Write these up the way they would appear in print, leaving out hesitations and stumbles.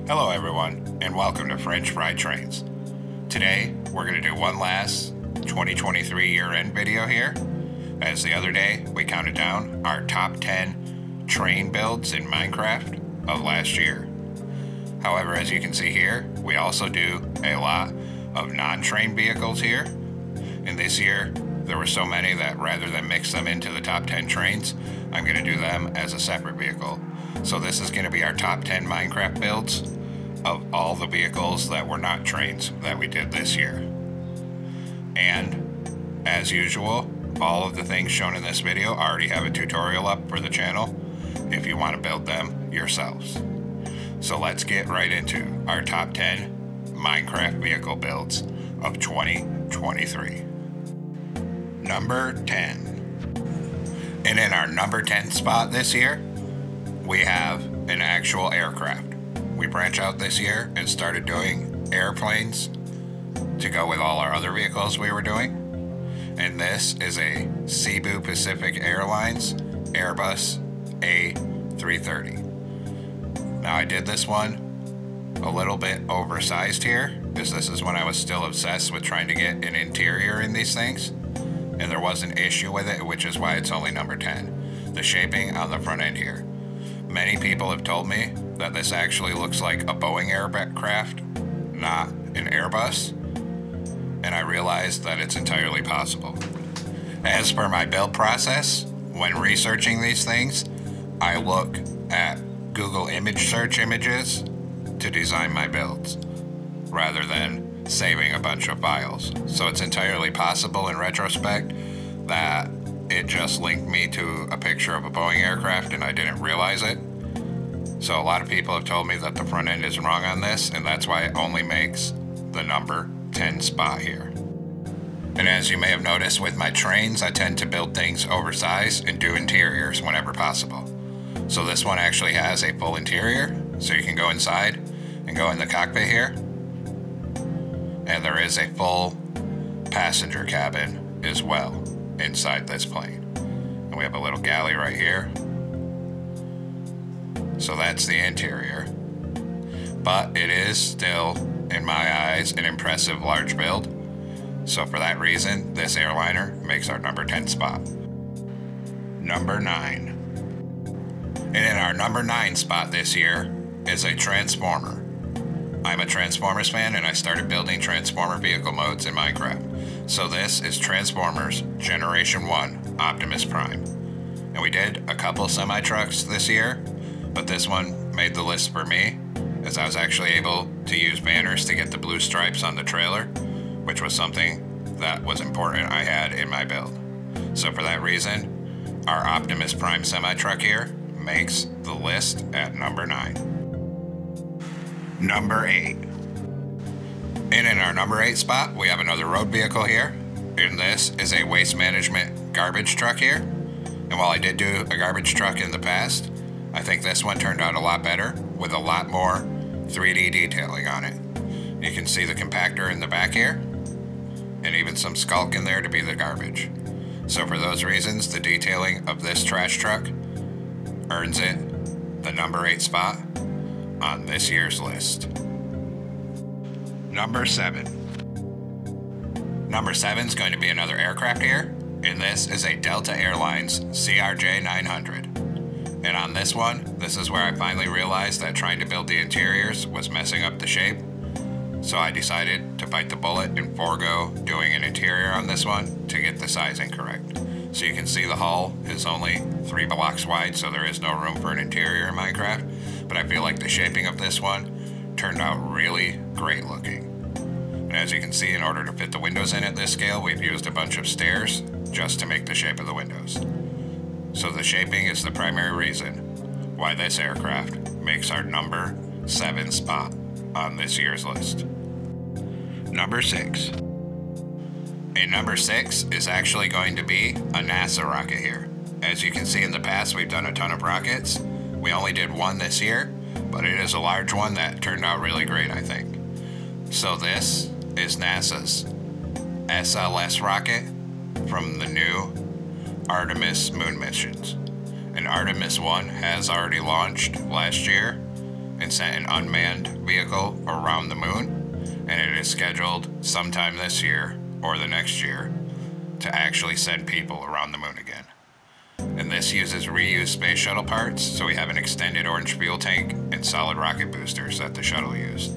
Hello everyone, and welcome to French Fry Trains. Today, we're going to do one last 2023 year-end video here, as the other day we counted down our top 10 train builds in Minecraft of last year. However, as you can see here, we also do a lot of non-train vehicles here, and this year there were so many that rather than mix them into the top 10 trains, I'm going to do them as a separate vehicle. So this is going to be our top 10 Minecraft builds of all the vehicles that were not trains that we did this year. And as usual, all of the things shown in this video already have a tutorial up for the channel if you want to build them yourselves. So let's get right into our top 10 Minecraft vehicle builds of 2023. Number 10. And in our number 10 spot this year, we have an actual aircraft. We branched out this year and started doing airplanes to go with all our other vehicles we were doing. And this is a Cebu Pacific Airlines Airbus A330. Now I did this one a little bit oversized here, because this is when I was still obsessed with trying to get an interior in these things. And there was an issue with it, which is why it's only number 10. The shaping on the front end here. Many people have told me that this actually looks like a Boeing aircraft, not an Airbus, and I realized that it's entirely possible. As per my build process, when researching these things, I look at Google image search images to design my builds, rather than saving a bunch of files. So it's entirely possible in retrospect that it just linked me to a picture of a Boeing aircraft and I didn't realize it. So a lot of people have told me that the front end is wrong on this, and that's why it only makes the number 10 spot here. And as you may have noticed with my trains, I tend to build things oversized and do interiors whenever possible. So this one actually has a full interior, so you can go inside and go in the cockpit here. And there is a full passenger cabin as well inside this plane. And we have a little galley right here. So that's the interior. But it is still, in my eyes, an impressive large build. So for that reason, this airliner makes our number 10 spot. Number 9. And in our number 9 spot this year is a Transformer. I'm a Transformers fan, and I started building Transformer vehicle modes in Minecraft. So this is Transformers Generation 1 Optimus Prime. And we did a couple semi-trucks this year, but this one made the list for me, as I was actually able to use banners to get the blue stripes on the trailer, which was something that was important I had in my build. So for that reason, our Optimus Prime semi-truck here makes the list at number 9. Number 8. And in our number 8 spot, we have another road vehicle here. And this is a waste management garbage truck here. And while I did do a garbage truck in the past, I think this one turned out a lot better with a lot more 3D detailing on it. You can see the compactor in the back here, and even some skulk in there to be the garbage. So for those reasons, the detailing of this trash truck earns it the number 8 spot on this year's list. Number 7. Number 7 is going to be another aircraft here, and this is a Delta Airlines CRJ 900. And on this one, this is where I finally realized that trying to build the interiors was messing up the shape. So I decided to bite the bullet and forego doing an interior on this one to get the sizing correct. So you can see the hull is only 3 blocks wide, so there is no room for an interior in Minecraft. But I feel like the shaping of this one turned out really great looking. And as you can see, in order to fit the windows in at this scale, we've used a bunch of stairs just to make the shape of the windows. So the shaping is the primary reason why this aircraft makes our number 7 spot on this year's list. Number 6. And number 6 is actually going to be a NASA rocket here. As you can see, in the past we've done a ton of rockets. We only did one this year, but it is a large one that turned out really great, I think. So this is NASA's SLS rocket from the new Artemis moon missions. And Artemis 1 has already launched last year, and sent an unmanned vehicle around the moon, and it is scheduled sometime this year or the next year to actually send people around the moon again. And this uses reused space shuttle parts, so we have an extended orange fuel tank and solid rocket boosters that the shuttle used.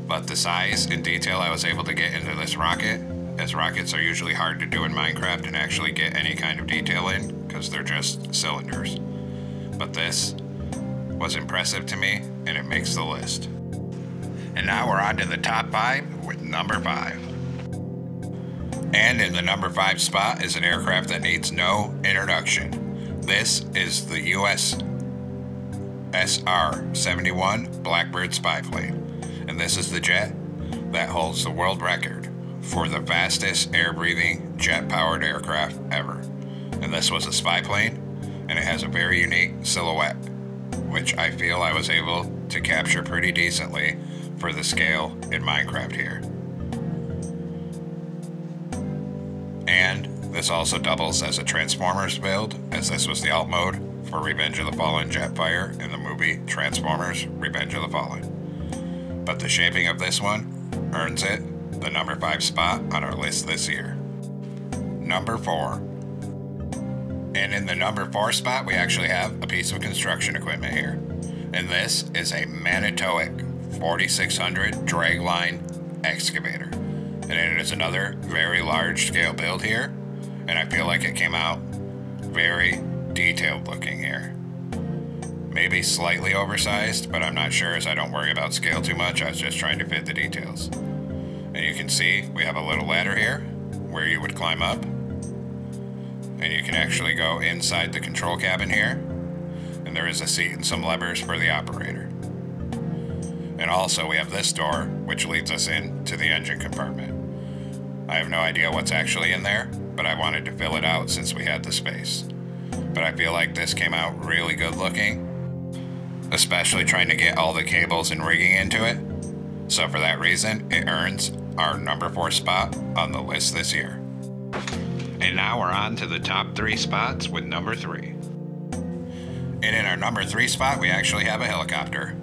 But the size and detail I was able to get into this rocket, as rockets are usually hard to do in Minecraft and actually get any kind of detail in because they're just cylinders. But this was impressive to me, and it makes the list. And now we're on to the top 5 with number 5. And in the number 5 spot is an aircraft that needs no introduction. This is the US SR-71 Blackbird spy plane. And this is the jet that holds the world record for the fastest air-breathing jet-powered aircraft ever. And this was a spy plane, and it has a very unique silhouette, which I feel I was able to capture pretty decently for the scale in Minecraft here. And this also doubles as a Transformers build, as this was the alt mode for Revenge of the Fallen Jetfire in the movie Transformers Revenge of the Fallen. But the shaping of this one earns it the number 5 spot on our list this year. Number 4. And in the number 4 spot, we actually have a piece of construction equipment here. And this is a Manitowoc 4600 dragline excavator. And it is another very large scale build here. And I feel like it came out very detailed looking here. Maybe slightly oversized, but I'm not sure as I don't worry about scale too much. I was just trying to fit the details. And you can see we have a little ladder here where you would climb up. And you can actually go inside the control cabin here. And there is a seat and some levers for the operator. And also we have this door, which leads us into the engine compartment. I have no idea what's actually in there, but I wanted to fill it out since we had the space. But I feel like this came out really good looking, especially trying to get all the cables and rigging into it. So for that reason, it earns our number 4 spot on the list this year. And now we're on to the top 3 spots with number 3. And in our number 3 spot, we actually have a helicopter.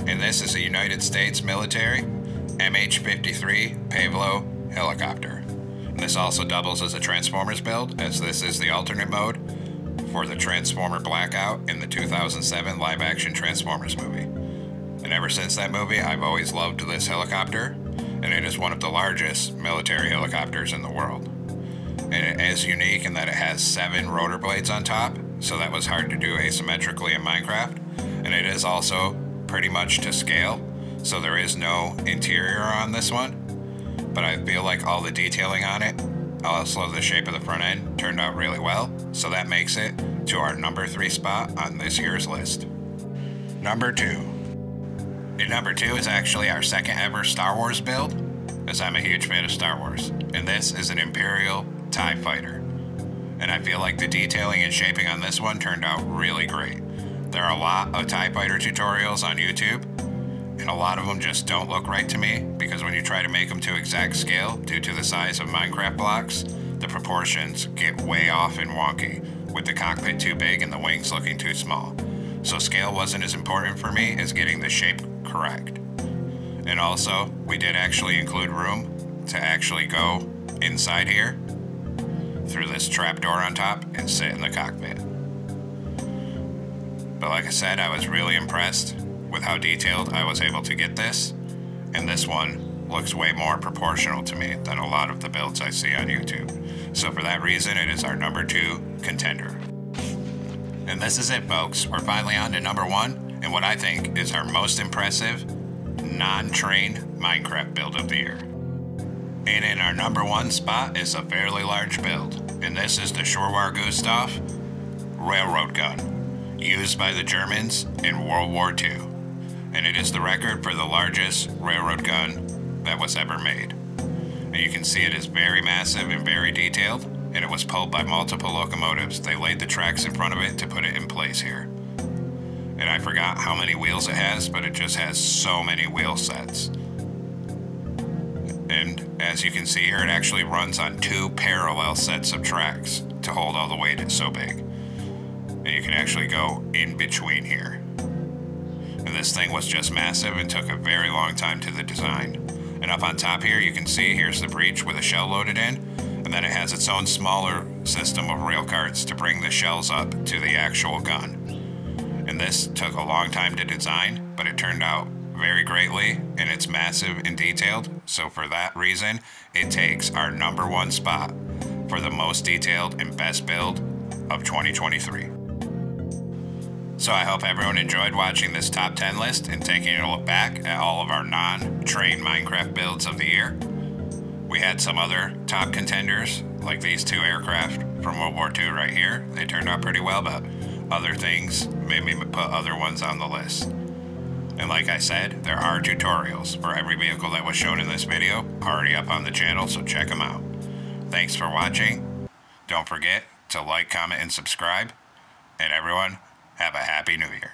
And this is a United States military MH-53 Pavlo helicopter. And this also doubles as a Transformers build, as this is the alternate mode for the Transformer Blackout in the 2007 live-action Transformers movie. And ever since that movie, I've always loved this helicopter, and it is one of the largest military helicopters in the world. And it is unique in that it has 7 rotor blades on top, so that was hard to do asymmetrically in Minecraft. And it is also pretty much to scale, so there is no interior on this one. But I feel like all the detailing on it, also the shape of the front end, turned out really well, so that makes it to our number 3 spot on this year's list. Number 2. And number 2 is actually our second ever Star Wars build, as I'm a huge fan of Star Wars. And this is an Imperial TIE Fighter. And I feel like the detailing and shaping on this one turned out really great. There are a lot of TIE Fighter tutorials on YouTube, and a lot of them just don't look right to me, because when you try to make them to exact scale due to the size of Minecraft blocks, the proportions get way off and wonky, with the cockpit too big and the wings looking too small. So scale wasn't as important for me as getting the shape correct. And also, we did actually include room to actually go inside here through this trapdoor on top and sit in the cockpit. But like I said, I was really impressed with how detailed I was able to get this, and this one looks way more proportional to me than a lot of the builds I see on YouTube. So for that reason, it is our number 2 contender. And this is it, folks. We're finally on to number 1, and what I think is our most impressive non-train Minecraft build of the year. And in our number 1 spot is a fairly large build, and this is the Showa Gustav railroad gun, used by the Germans in World War II. And it is the record for the largest railroad gun that was ever made. And you can see it is very massive and very detailed, and it was pulled by multiple locomotives. They laid the tracks in front of it to put it in place here. And I forgot how many wheels it has, but it just has so many wheel sets. And as you can see here, it actually runs on 2 parallel sets of tracks to hold all the weight. It's so big. And you can actually go in between here. And and this thing was just massive and took a very long time to the design. And up on top here, you can see here's the breech with a shell loaded in, and then it has its own smaller system of rail carts to bring the shells up to the actual gun. And this took a long time to design, but it turned out very greatly, and it's massive and detailed. So for that reason, it takes our #1 spot for the most detailed and best build of 2023. So I hope everyone enjoyed watching this top 10 list and taking a look back at all of our non-train Minecraft builds of the year. We had some other top contenders, like these 2 aircraft from World War II right here. They turned out pretty well, but other things made me put other ones on the list. And like I said, there are tutorials for every vehicle that was shown in this video already up on the channel, so check them out. Thanks for watching. Don't forget to like, comment, and subscribe. And everyone, have a Happy New Year.